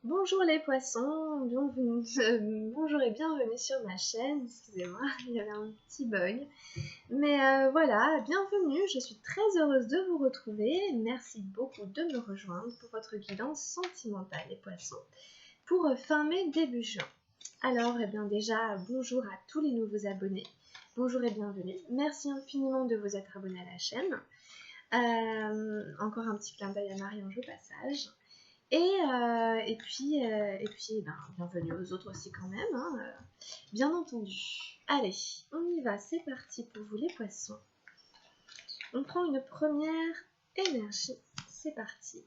Bonjour les poissons, bienvenue, bonjour et bienvenue sur ma chaîne, excusez-moi, il y avait un petit bug. Mais voilà, bienvenue, je suis très heureuse de vous retrouver, merci beaucoup de me rejoindre pour votre guidance sentimentale les poissons, pour fin mai, début juin. Alors, eh bien déjà, bonjour à tous les nouveaux abonnés, bonjour et bienvenue, merci infiniment de vous être abonnés à la chaîne. Encore un petit clin d'œil à Marie-Ange au passage. Et puis ben, bienvenue aux autres aussi quand même, hein, bien entendu. Allez, on y va, c'est parti pour vous les poissons. On prend une première énergie, c'est parti.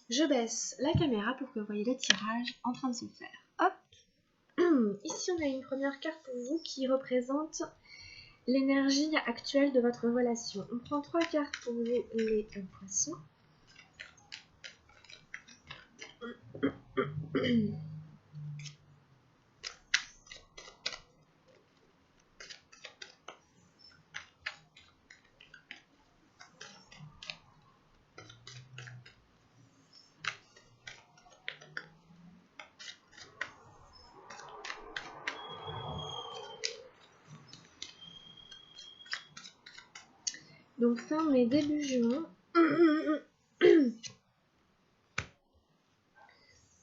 Je baisse la caméra pour que vous voyez le tirage en train de se faire. Hop. Ici on a une première carte pour vous qui représente l'énergie actuelle de votre relation. On prend 3 cartes pour vous les poissons. Donc fin mai, début juin.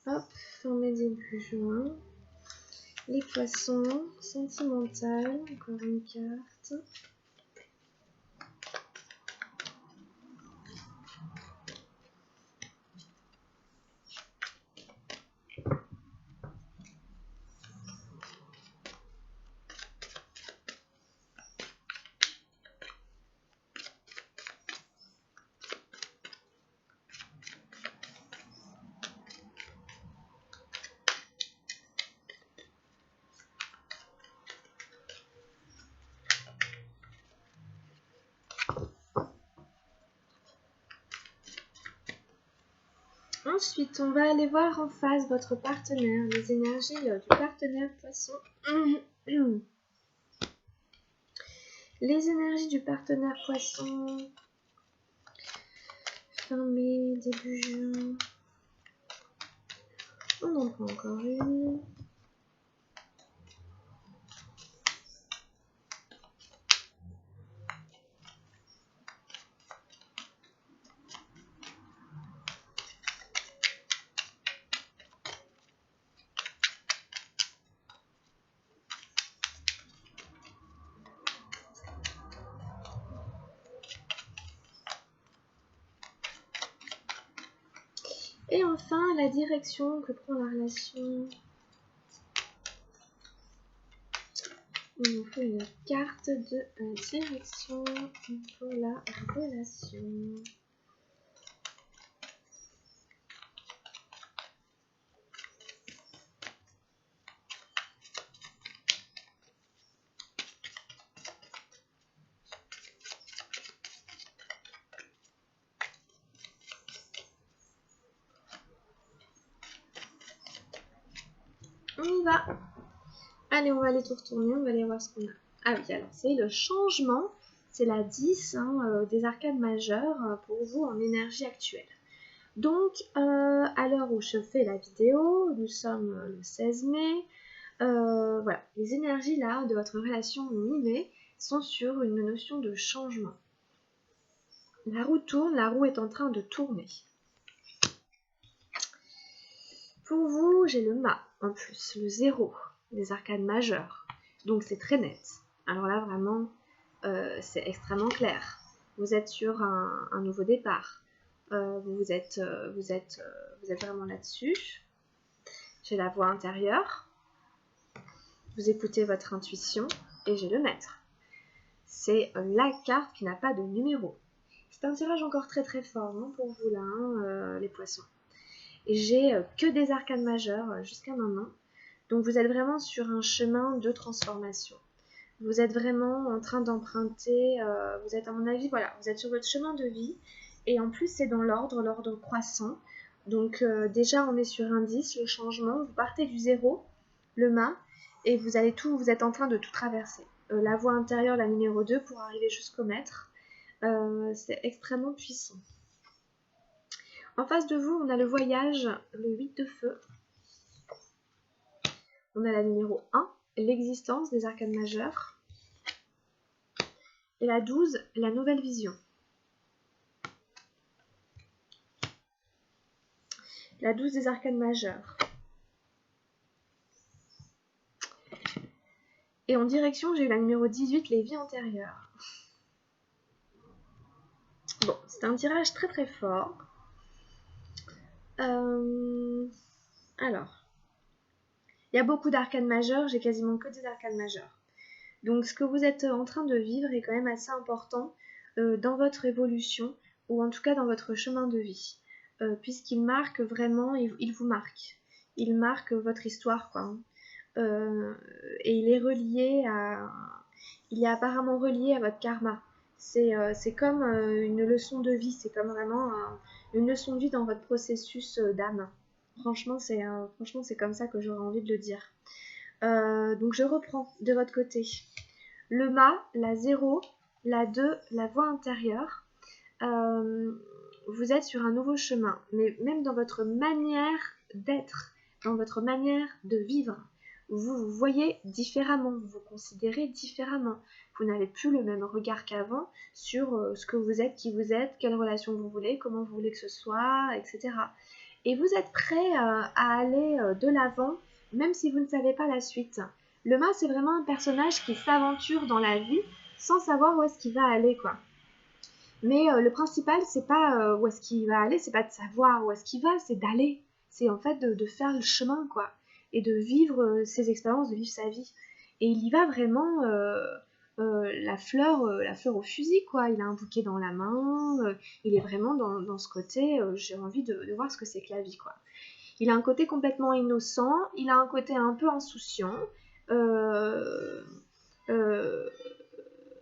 Hop, fin mai, début juin. Les poissons, sentimental, encore une carte. Ensuite, on va aller voir en face votre partenaire, les énergies du partenaire poisson. Les énergies du partenaire poisson. Fin mai, début juin. On en prend encore une. Et enfin, la direction que prend la relation. Il nous faut une carte de direction pour la relation. On y va. Allez, on va aller tout retourner, on va aller voir ce qu'on a. Ah oui, alors c'est le changement, c'est la 10 des arcades majeures pour vous en énergie actuelle. Donc, à l'heure où je fais la vidéo, nous sommes le 16 mai. Voilà, les énergies là de votre relation mi-mai sont sur une notion de changement. La roue tourne, la roue est en train de tourner. Pour vous, j'ai le mât en plus, le 0 des arcades majeures. Donc c'est très net. Alors là vraiment, c'est extrêmement clair. Vous êtes sur un nouveau départ. Vous êtes vraiment là-dessus. J'ai la voix intérieure. Vous écoutez votre intuition et j'ai le maître. C'est la carte qui n'a pas de numéro. C'est un tirage encore très très fort hein, pour vous là, les poissons. Et j'ai que des arcades majeures jusqu'à maintenant. Donc vous êtes vraiment sur un chemin de transformation. Vous êtes vraiment en train d'emprunter, vous êtes à mon avis, voilà, vous êtes sur votre chemin de vie. Et en plus c'est dans l'ordre croissant. Donc déjà on est sur un 10, le changement. Vous partez du 0, le mât, et vous êtes en train de tout traverser. La voie intérieure, la numéro 2, pour arriver jusqu'au maître. C'est extrêmement puissant. En face de vous, on a le voyage, le 8 de feu. On a la numéro 1, l'existence des arcanes majeures. Et la 12, la nouvelle vision. La 12 des arcanes majeures. Et en direction, j'ai eu la numéro 18, les vies antérieures. Bon, c'est un tirage très très fort. Alors, il y a beaucoup d'arcanes majeures, j'ai quasiment que des arcanes majeures. Donc ce que vous êtes en train de vivre est quand même assez important dans votre évolution, ou en tout cas dans votre chemin de vie, puisqu'il marque vraiment, il vous marque. Il marque votre histoire, quoi. Et il est relié à... Il est apparemment relié à votre karma. C'est comme une leçon de vie, c'est comme vraiment une leçon de vie dans votre processus d'âme. Franchement, c'est comme ça que j'aurais envie de le dire. Donc je reprends de votre côté. Le mât, la 0, la 2, la voie intérieure. Vous êtes sur un nouveau chemin, mais même dans votre manière d'être, dans votre manière de vivre, vous vous voyez différemment, vous vous considérez différemment. Vous n'avez plus le même regard qu'avant sur ce que vous êtes, qui vous êtes, quelle relation vous voulez, comment vous voulez que ce soit, etc. Et vous êtes prêt à aller de l'avant, même si vous ne savez pas la suite. Le mât, c'est vraiment un personnage qui s'aventure dans la vie sans savoir où est-ce qu'il va aller, quoi. Mais le principal, c'est pas où est-ce qu'il va aller, c'est pas de savoir où est-ce qu'il va, c'est d'aller. C'est en fait de faire le chemin, quoi. Et de vivre ses expériences, de vivre sa vie. Et il y va vraiment la fleur au fusil, quoi. Il a un bouquet dans la main, il est vraiment dans ce côté, j'ai envie de voir ce que c'est que la vie, quoi. Il a un côté complètement innocent, il a un côté un peu insouciant.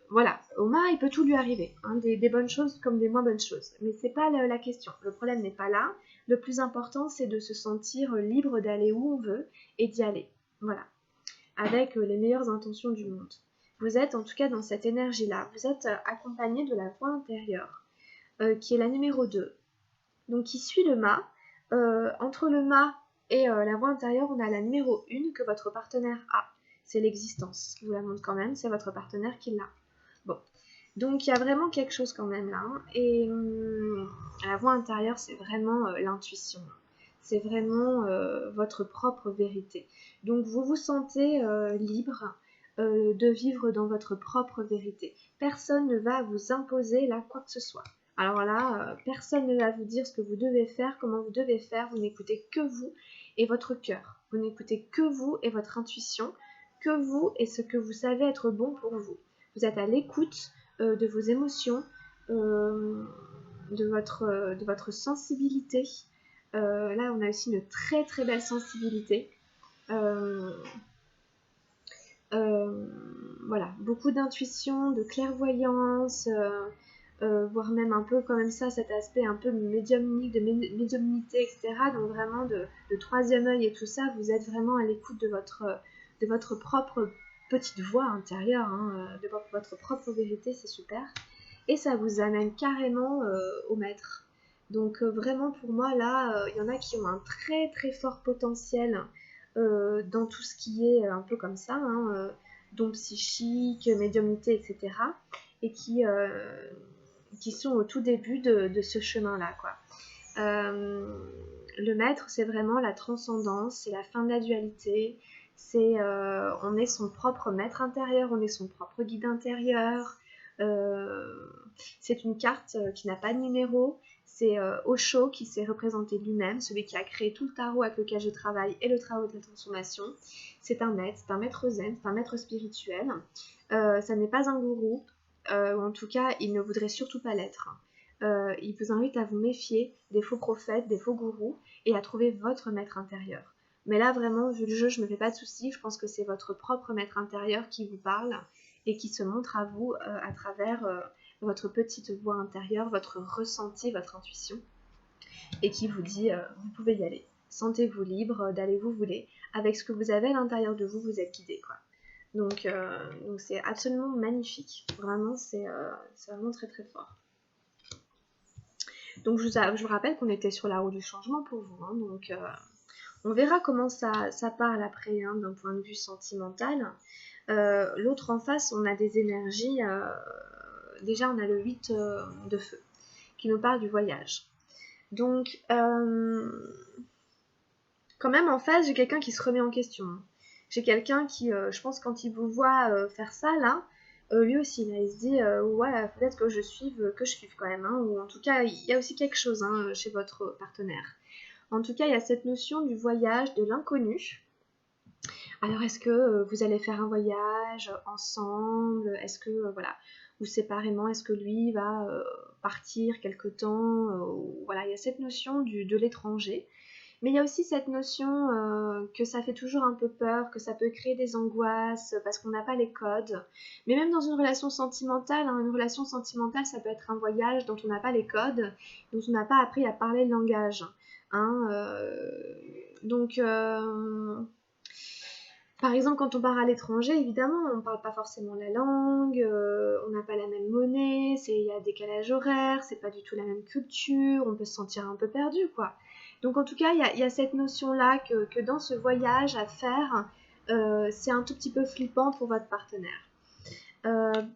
Voilà, au mât, il peut tout lui arriver, hein, des bonnes choses comme des moins bonnes choses. Mais c'est pas la question. Le problème n'est pas là. Le plus important, c'est de se sentir libre d'aller où on veut et d'y aller. Voilà, avec les meilleures intentions du monde. Vous êtes en tout cas dans cette énergie-là. Vous êtes accompagné de la voix intérieure, qui est la numéro 2. Donc, qui suit le mât. Entre le mât et la voix intérieure, on a la numéro 1 que votre partenaire a. C'est l'existence. Je vous la montre quand même, c'est votre partenaire qui l'a. Bon, donc il y a vraiment quelque chose quand même là. Hein. Et la voix intérieure, c'est vraiment l'intuition. C'est vraiment votre propre vérité. Donc vous vous sentez libre de vivre dans votre propre vérité. Personne ne va vous imposer là quoi que ce soit. Alors là, personne ne va vous dire ce que vous devez faire, comment vous devez faire. Vous n'écoutez que vous et votre cœur. Vous n'écoutez que vous et votre intuition, que vous et ce que vous savez être bon pour vous. Vous êtes à l'écoute de vos émotions, de votre sensibilité. Là, on a aussi une très très belle sensibilité. Voilà, beaucoup d'intuition, de clairvoyance, voire même un peu quand même ça, cet aspect un peu médiumnique, de médiumnité, etc. Donc vraiment de troisième œil et tout ça, vous êtes vraiment à l'écoute de votre propre petite voix intérieure, hein, de votre propre vérité, c'est super. Et ça vous amène carrément au maître. Donc vraiment pour moi là, il y en a qui ont un très très fort potentiel dans tout ce qui est un peu comme ça, hein, dons psychiques, médiumnité, etc. Et qui sont au tout début de ce chemin-là, quoi. Le maître, c'est vraiment la transcendance, c'est la fin de la dualité, on est son propre maître intérieur, on est son propre guide intérieur. C'est une carte qui n'a pas de numéro. C'est Osho qui s'est représenté lui-même, celui qui a créé tout le tarot avec lequel je travaille et le tarot de la transformation. C'est un maître zen, c'est un maître spirituel. Ça n'est pas un gourou, ou en tout cas, il ne voudrait surtout pas l'être. Il vous invite à vous méfier des faux prophètes, des faux gourous, et à trouver votre maître intérieur. Mais là, vraiment, vu le jeu, je ne me fais pas de soucis. Je pense que c'est votre propre maître intérieur qui vous parle et qui se montre à vous à travers votre petite voix intérieure, votre ressenti, votre intuition, et qui vous dit vous pouvez y aller. Sentez-vous libre d'aller où vous voulez. Avec ce que vous avez à l'intérieur de vous, vous êtes guidé, quoi. Donc c'est absolument magnifique. Vraiment, c'est vraiment très très fort. Donc je vous rappelle qu'on était sur la roue du changement pour vous, hein, donc on verra comment ça parle après, hein, d'un point de vue sentimental. L'autre en face, on a des énergies, déjà on a le 8 de feu, qui nous parle du voyage. Donc, quand même en face, j'ai quelqu'un qui se remet en question. J'ai quelqu'un qui, je pense, quand il vous voit faire ça, là, lui aussi, là, il se dit, ouais, peut-être que je suive quand même, hein, ou en tout cas, il y a aussi quelque chose, hein, chez votre partenaire. En tout cas, il y a cette notion du voyage, de l'inconnu. Alors, est-ce que vous allez faire un voyage ensemble? Est-ce que, voilà, ou séparément, est-ce que lui va partir quelque temps? Voilà, il y a cette notion de l'étranger. Mais il y a aussi cette notion que ça fait toujours un peu peur, que ça peut créer des angoisses parce qu'on n'a pas les codes. Mais même dans une relation sentimentale, hein, une relation sentimentale, ça peut être un voyage dont on n'a pas les codes, dont on n'a pas appris à parler le langage. Hein, donc, par exemple, quand on part à l'étranger, évidemment, on ne parle pas forcément la langue, on n'a pas la même monnaie, il y a des décalage horaire, c'est pas du tout la même culture, on peut se sentir un peu perdu, quoi. Donc en tout cas, il y a cette notion-là que dans ce voyage à faire, c'est un tout petit peu flippant pour votre partenaire.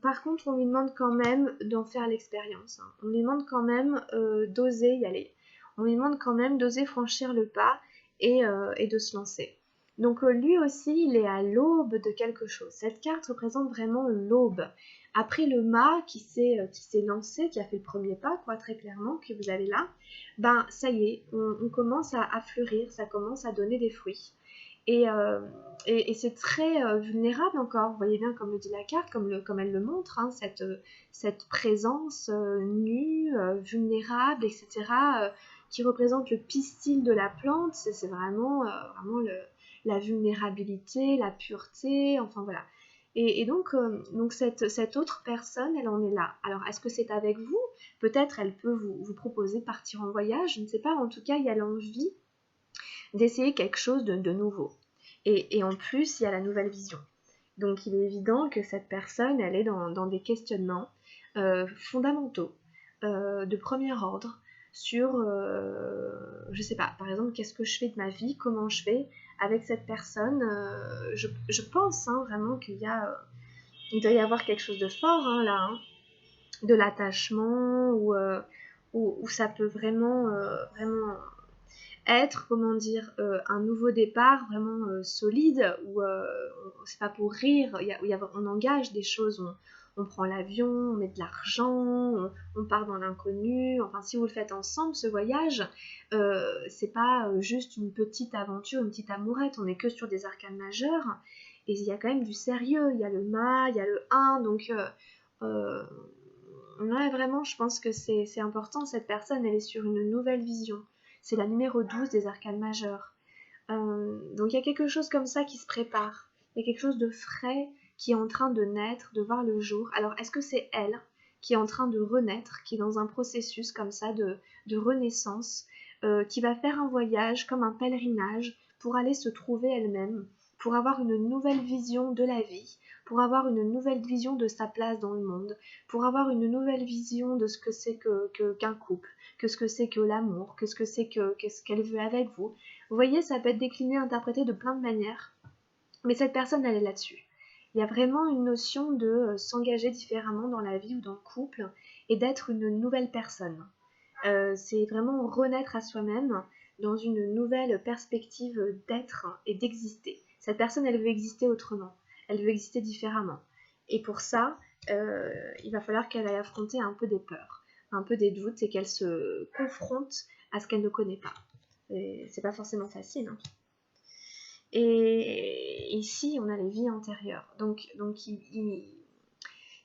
Par contre, on lui demande quand même d'en faire l'expérience, hein. On lui demande quand même d'oser y aller. On lui demande quand même d'oser franchir le pas et de se lancer. Donc lui aussi, il est à l'aube de quelque chose. Cette carte représente vraiment l'aube. Après le mât qui s'est lancé, qui a fait le premier pas, quoi, très clairement, que vous avez là, ben ça y est, on commence à fleurir, ça commence à donner des fruits. Et, c'est très vulnérable encore, vous voyez bien comme le dit la carte, comme elle le montre, hein, cette présence nue, vulnérable, etc., qui représente le pistil de la plante, c'est vraiment, la vulnérabilité, la pureté, enfin voilà. Et donc cette autre personne, elle en est là. Alors, est-ce que c'est avec vous? Peut-être elle peut vous proposer de partir en voyage, je ne sais pas, en tout cas, il y a l'envie d'essayer quelque chose de nouveau. Et en plus, il y a la nouvelle vision. Donc il est évident que cette personne, elle est dans des questionnements fondamentaux, de premier ordre, sur, je sais pas, par exemple, qu'est-ce que je fais de ma vie, comment je fais avec cette personne. Je pense hein, vraiment il doit y avoir quelque chose de fort hein, là, hein, de l'attachement, où ça peut vraiment, vraiment être, comment dire, un nouveau départ vraiment solide, où c'est pas pour rire, on engage des choses, on prend l'avion, on met de l'argent, on part dans l'inconnu, enfin si vous le faites ensemble, ce voyage, c'est pas juste une petite aventure, une petite amourette, on n'est que sur des arcanes majeures, et il y a quand même du sérieux, il y a le mât, il y a le 1, donc ouais, vraiment, je pense que c'est important, cette personne, elle est sur une nouvelle vision. C'est la numéro 12 des arcanes majeures. Donc il y a quelque chose comme ça qui se prépare. Il y a quelque chose de frais qui est en train de naître, de voir le jour. Alors est-ce que c'est elle qui est en train de renaître, qui est dans un processus comme ça de renaissance, qui va faire un voyage comme un pèlerinage pour aller se trouver elle-même, pour avoir une nouvelle vision de la vie, pour avoir une nouvelle vision de sa place dans le monde, pour avoir une nouvelle vision de ce que c'est qu'un couple, que ce que c'est que l'amour, que ce que c'est qu'est-ce qu'elle veut avec vous. Vous voyez, ça peut être décliné, interprété de plein de manières, mais cette personne, elle est là-dessus. Il y a vraiment une notion de s'engager différemment dans la vie ou dans le couple et d'être une nouvelle personne. C'est vraiment renaître à soi-même dans une nouvelle perspective d'être et d'exister. Cette personne, elle veut exister autrement, elle veut exister différemment. Et pour ça, il va falloir qu'elle aille affronter un peu des peurs, un peu des doutes et qu'elle se confronte à ce qu'elle ne connaît pas. Et c'est pas forcément facile, hein. Et ici, on a les vies antérieures. Donc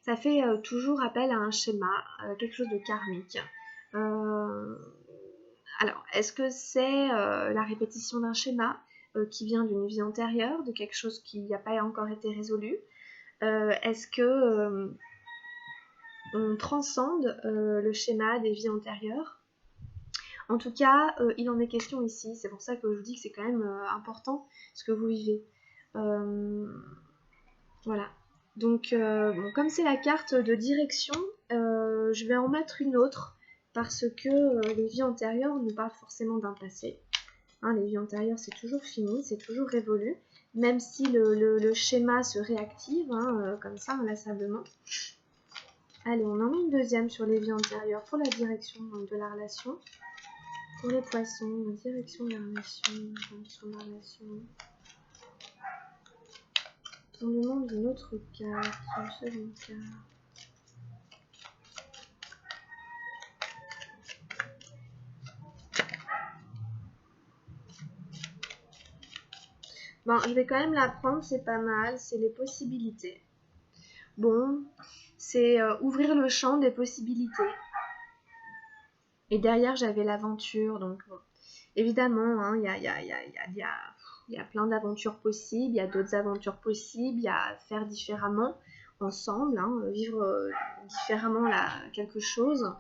ça fait toujours appel à un schéma, quelque chose de karmique. Alors, est-ce que c'est la répétition d'un schéma qui vient d'une vie antérieure, de quelque chose qui n'a pas encore été résolu? Est-ce que on transcende le schéma des vies antérieures? En tout cas, il en est question ici. C'est pour ça que je vous dis que c'est quand même important ce que vous vivez. Voilà. Donc, bon, comme c'est la carte de direction, je vais en mettre une autre parce que les vies antérieures nous parlent forcément d'un passé. Hein, les vies antérieures, c'est toujours fini, c'est toujours révolu, même si le schéma se réactive, hein, comme ça, inlassablement. Allez, on en met une deuxième sur les vies antérieures pour la direction de la relation. Pour les poissons, la direction de la relation, On demande une autre carte, une seconde carte. Bon, je vais quand même la prendre, c'est pas mal, c'est les possibilités. Bon, c'est ouvrir le champ des possibilités. Et derrière, j'avais l'aventure, donc bon. Évidemment, il y a plein d'aventures possibles, il y a d'autres aventures possibles, il y a faire différemment, ensemble, hein, vivre différemment quelque chose,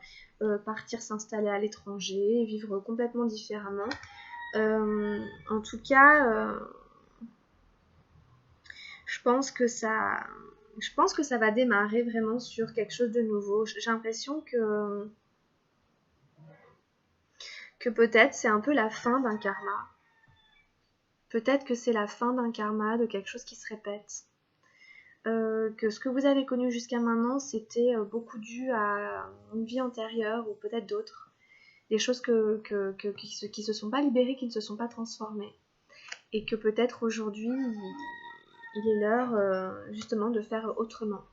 partir s'installer à l'étranger, vivre complètement différemment. En tout cas, je pense que ça va démarrer vraiment sur quelque chose de nouveau. J'ai l'impression que peut-être c'est un peu la fin d'un karma. Peut-être que c'est la fin d'un karma, de quelque chose qui se répète. Que ce que vous avez connu jusqu'à maintenant, c'était beaucoup dû à une vie antérieure ou peut-être d'autres. Des choses qui se sont pas libérées, qui ne se sont pas transformées. Et que peut-être aujourd'hui, il est l'heure justement de faire autrement.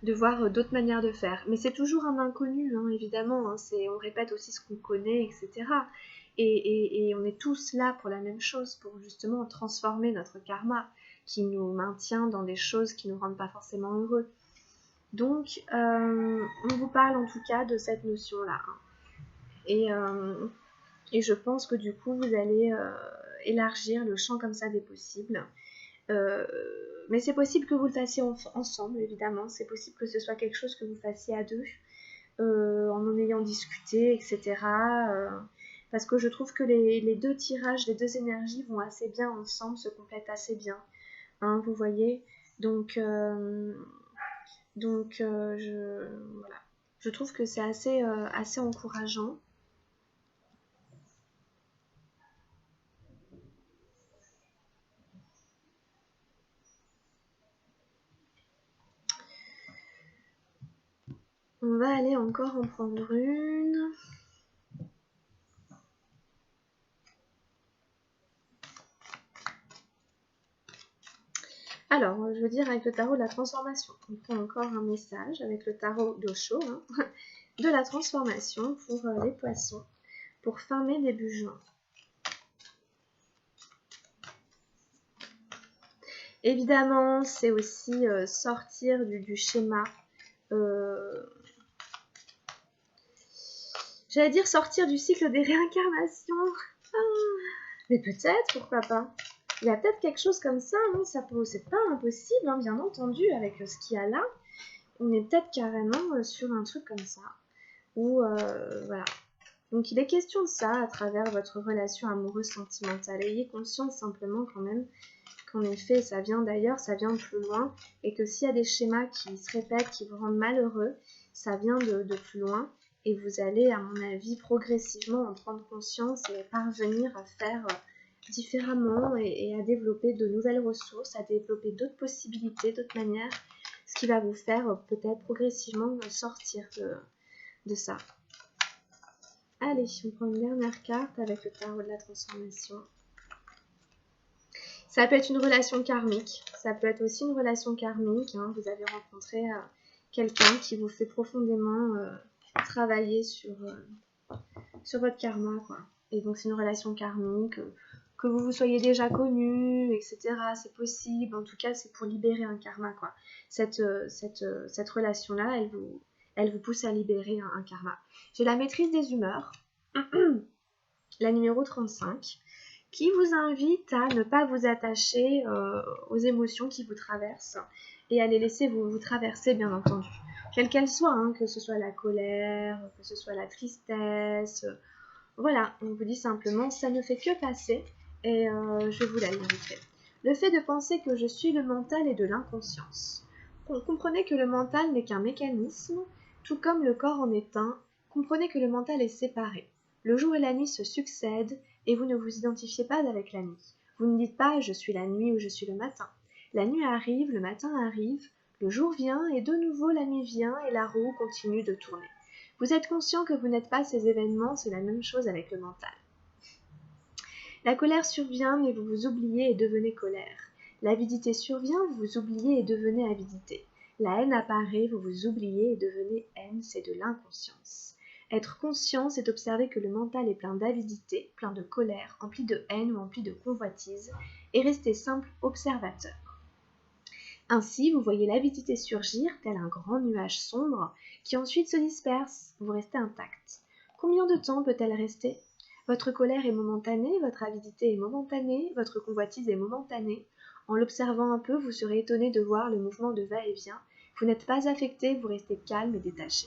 De voir d'autres manières de faire. Mais c'est toujours un inconnu, hein, évidemment. Hein, on répète aussi ce qu'on connaît, etc. Et on est tous là pour la même chose, pour justement transformer notre karma, qui nous maintient dans des choses qui ne nous rendent pas forcément heureux. Donc, on vous parle en tout cas de cette notion-là. Hein. Et je pense que du coup, vous allez élargir le champ comme ça des possibles. Mais c'est possible que vous le fassiez ensemble, évidemment. C'est possible que ce soit quelque chose que vous fassiez à deux, en ayant discuté, etc. Parce que je trouve que les deux tirages, les deux énergies vont assez bien ensemble, se complètent assez bien. Hein, vous voyez. Donc voilà. Je trouve que c'est assez encourageant. On va aller encore en prendre une. Alors, je veux dire avec le tarot de la transformation. On prend encore un message avec le tarot d'Osho, hein, de la transformation pour les poissons, pour fin mai, début juin. Évidemment, c'est aussi sortir du schéma. J'allais dire sortir du cycle des réincarnations. Mais peut-être, pourquoi pas. Il y a peut-être quelque chose comme ça, hein, c'est pas impossible, hein, bien entendu, avec ce qu'il y a là. On est peut-être carrément sur un truc comme ça. Ou voilà. Donc il est question de ça à travers votre relation amoureuse sentimentale. Ayez conscience simplement quand même qu'en effet ça vient d'ailleurs, ça vient de plus loin, et que s'il y a des schémas qui se répètent, qui vous rendent malheureux, ça vient de plus loin, et vous allez, à mon avis, progressivement en prendre conscience et parvenir à faire différemment et à développer de nouvelles ressources, à développer d'autres possibilités, d'autres manières, ce qui va vous faire peut-être progressivement sortir de ça. Allez, on prend une dernière carte avec le tarot de la transformation. Ça peut être une relation karmique, ça peut être aussi une relation karmique. Hein. Vous avez rencontré quelqu'un qui vous fait profondément travailler sur votre karma, quoi. Et donc c'est une relation karmique, que vous vous soyez déjà connu, etc. C'est possible. En tout cas, c'est pour libérer un karma, quoi. Cette relation-là, elle vous pousse à libérer un karma. J'ai la maîtrise des humeurs, la numéro 35, qui vous invite à ne pas vous attacher aux émotions qui vous traversent et à les laisser vous traverser, bien entendu. Quelles qu'elles soient, hein, que ce soit la colère, que ce soit la tristesse. Voilà, on vous dit simplement, ça ne fait que passer, et je vous la limiterai. Le fait de penser que je suis le mental est de l'inconscience. Comprenez que le mental n'est qu'un mécanisme, tout comme le corps en est un, Comprenez que le mental est séparé. Le jour et la nuit se succèdent et vous ne vous identifiez pas avec la nuit. Vous ne dites pas « je suis la nuit » ou « je suis le matin ». La nuit arrive, le matin arrive, le jour vient et de nouveau la nuit vient et la roue continue de tourner. Vous êtes conscient que vous n'êtes pas ces événements, c'est la même chose avec le mental. La colère survient mais vous vous oubliez et devenez colère. L'avidité survient, vous vous oubliez et devenez avidité. La haine apparaît, vous vous oubliez et devenez haine, c'est de l'inconscience. Être conscient, c'est observer que le mental est plein d'avidité, plein de colère, empli de haine ou empli de convoitise, et rester simple observateur. Ainsi, vous voyez l'avidité surgir, tel un grand nuage sombre, qui ensuite se disperse, vous restez intact. Combien de temps peut-elle rester ? Votre colère est momentanée, votre avidité est momentanée, votre convoitise est momentanée. En l'observant un peu, vous serez étonné de voir le mouvement de va-et-vient. Vous n'êtes pas affecté, vous restez calme et détaché.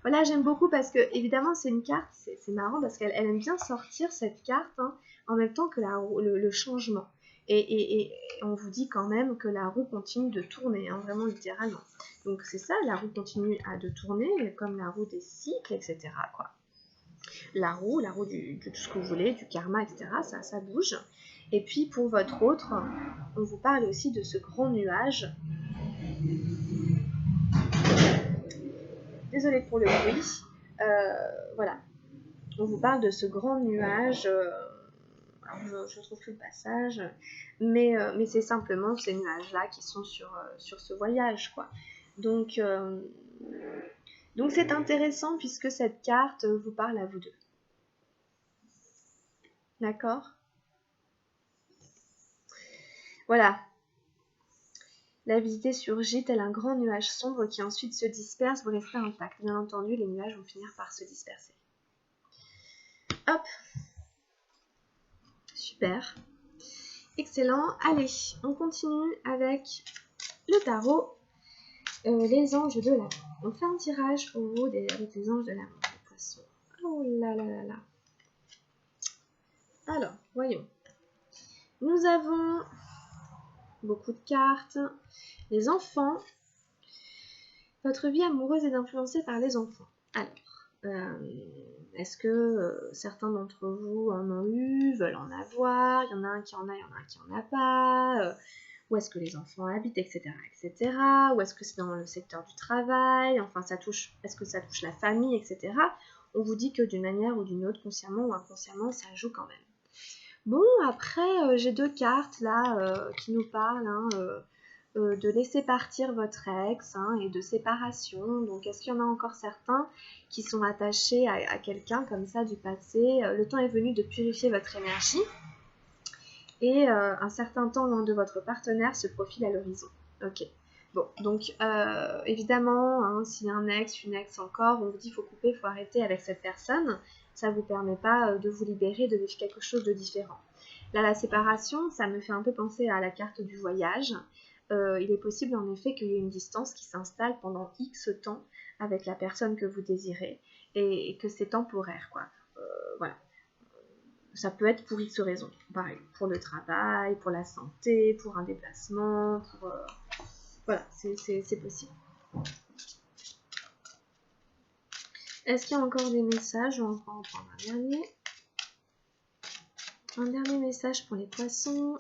Voilà, j'aime beaucoup parce que, évidemment, c'est une carte, c'est marrant parce qu'elle aime bien sortir cette carte en même temps que le changement. Et on vous dit quand même que la roue continue de tourner, vraiment littéralement. Donc c'est ça, la roue continue de tourner, comme la roue des cycles, etc. quoi. La roue de tout ce que vous voulez, du karma, etc. Ça bouge. Et puis pour votre autre, on vous parle aussi de ce grand nuage. Désolée pour le bruit. Voilà. On vous parle de ce grand nuage. Alors je ne trouve plus le passage. Mais c'est simplement ces nuages-là qui sont sur ce voyage, quoi. Donc c'est intéressant puisque cette carte vous parle à vous deux. D'accord ? Voilà. L'avidité surgit tel un grand nuage sombre qui ensuite se disperse, vous restez intact. Bien entendu, les nuages vont finir par se disperser. Hop. Super. Excellent. Allez, on continue avec le tarot. Les anges de l'amour. On fait un tirage pour vous avec les anges de l'amour, les poissons. Oh là là là là. Alors, voyons. Nous avons beaucoup de cartes. Les enfants. Votre vie amoureuse est influencée par les enfants. Alors, est-ce que certains d'entre vous en ont eu, veulent en avoir, il y en a un qui en a, il y en a un qui en a pas, où est-ce que les enfants habitent, etc., etc., ou est-ce que c'est dans le secteur du travail, enfin est-ce que ça touche la famille, etc. On vous dit que d'une manière ou d'une autre, consciemment ou inconsciemment, ça joue quand même. Bon, après, j'ai deux cartes là qui nous parlent de laisser partir votre ex et de séparation. Donc, est-ce qu'il y en a encore certains qui sont attachés à quelqu'un comme ça du passé ? Le temps est venu de purifier votre énergie et un certain temps loin de votre partenaire se profile à l'horizon. Ok. Bon, donc évidemment, s'il y a un ex, une ex encore, on vous dit il faut couper, il faut arrêter avec cette personne. Ça ne vous permet pas de vous libérer, de vivre quelque chose de différent. Là, la séparation, ça me fait un peu penser à la carte du voyage. Il est possible en effet qu'il y ait une distance qui s'installe pendant X temps avec la personne que vous désirez et que c'est temporaire, quoi. Voilà. Ça peut être pour X raisons. Pareil, pour le travail, pour la santé, pour un déplacement, pour... Voilà, c'est possible. Est-ce qu'il y a encore des messages ? On va en prendre un dernier. Un dernier message pour les poissons.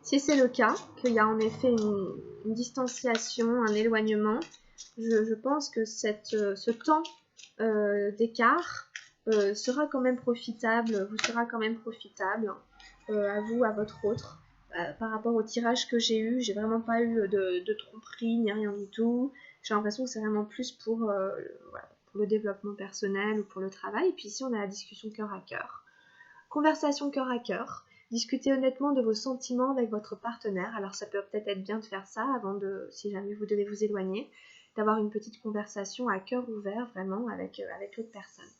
Si c'est le cas, qu'il y a en effet une distanciation, un éloignement, je pense que ce temps d'écart sera quand même profitable, vous sera quand même profitable à vous, à votre autre. Par rapport au tirage que j'ai eu, j'ai vraiment pas eu de tromperie ni rien du tout. J'ai l'impression que c'est vraiment plus pour le développement personnel ou pour le travail. Et puis ici, on a la discussion cœur à cœur. Conversation cœur à cœur. Discutez honnêtement de vos sentiments avec votre partenaire. Alors ça peut peut-être être bien de faire ça avant de, si jamais vous devez vous éloigner, d'avoir une petite conversation à cœur ouvert vraiment avec l'autre personne.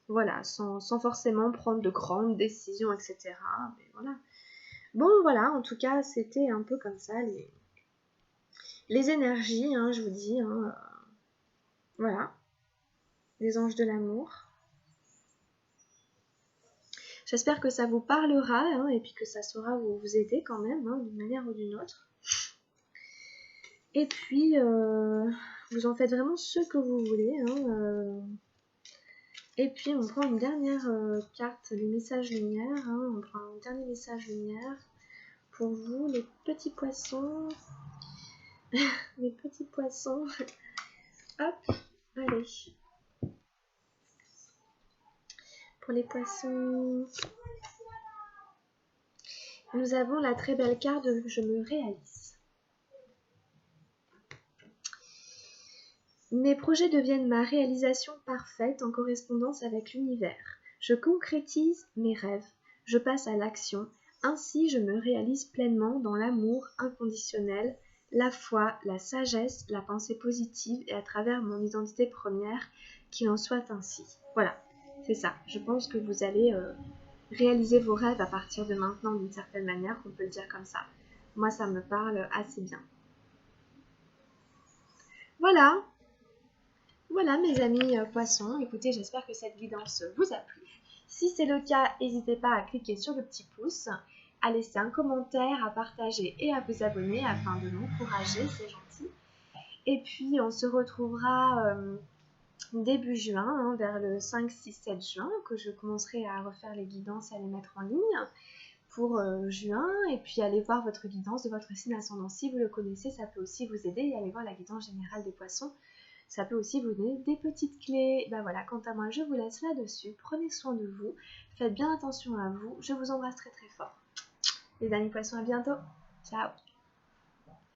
Voilà, sans forcément prendre de grandes décisions, etc. Mais voilà. Bon, voilà, en tout cas, c'était un peu comme ça les énergies, je vous dis. Voilà, les anges de l'amour. J'espère que ça vous parlera et puis que ça saura vous aider quand même, d'une manière ou d'une autre. Et puis, vous en faites vraiment ce que vous voulez. Hein, Et puis, on prend une dernière carte, les messages lumière. Hein, on prend un dernier message lumière pour vous, les petits poissons. Les petits poissons. Hop, allez. Pour les poissons, nous avons la très belle carte de Je me réalise. Mes projets deviennent ma réalisation parfaite en correspondance avec l'univers. Je concrétise mes rêves. Je passe à l'action. Ainsi, je me réalise pleinement dans l'amour inconditionnel, la foi, la sagesse, la pensée positive et à travers mon identité première, qu'il en soit ainsi. Voilà, c'est ça. Je pense que vous allez réaliser vos rêves à partir de maintenant d'une certaine manière, on peut le dire comme ça. Moi, ça me parle assez bien. Voilà. Voilà mes amis poissons, écoutez, j'espère que cette guidance vous a plu. Si c'est le cas, n'hésitez pas à cliquer sur le petit pouce, à laisser un commentaire, à partager et à vous abonner afin de m'encourager, c'est gentil. Et puis on se retrouvera début juin, hein, vers le 5, 6, 7 juin, que je commencerai à refaire les guidances et à les mettre en ligne pour juin. Et puis allez voir votre guidance de votre signe ascendant si vous le connaissez, ça peut aussi vous aider. Et allez voir la guidance générale des poissons. Ça peut aussi vous donner des petites clés. Ben voilà, quant à moi, je vous laisse là-dessus. Prenez soin de vous. Faites bien attention à vous. Je vous embrasse très très fort. Les amis poissons, à bientôt. Ciao.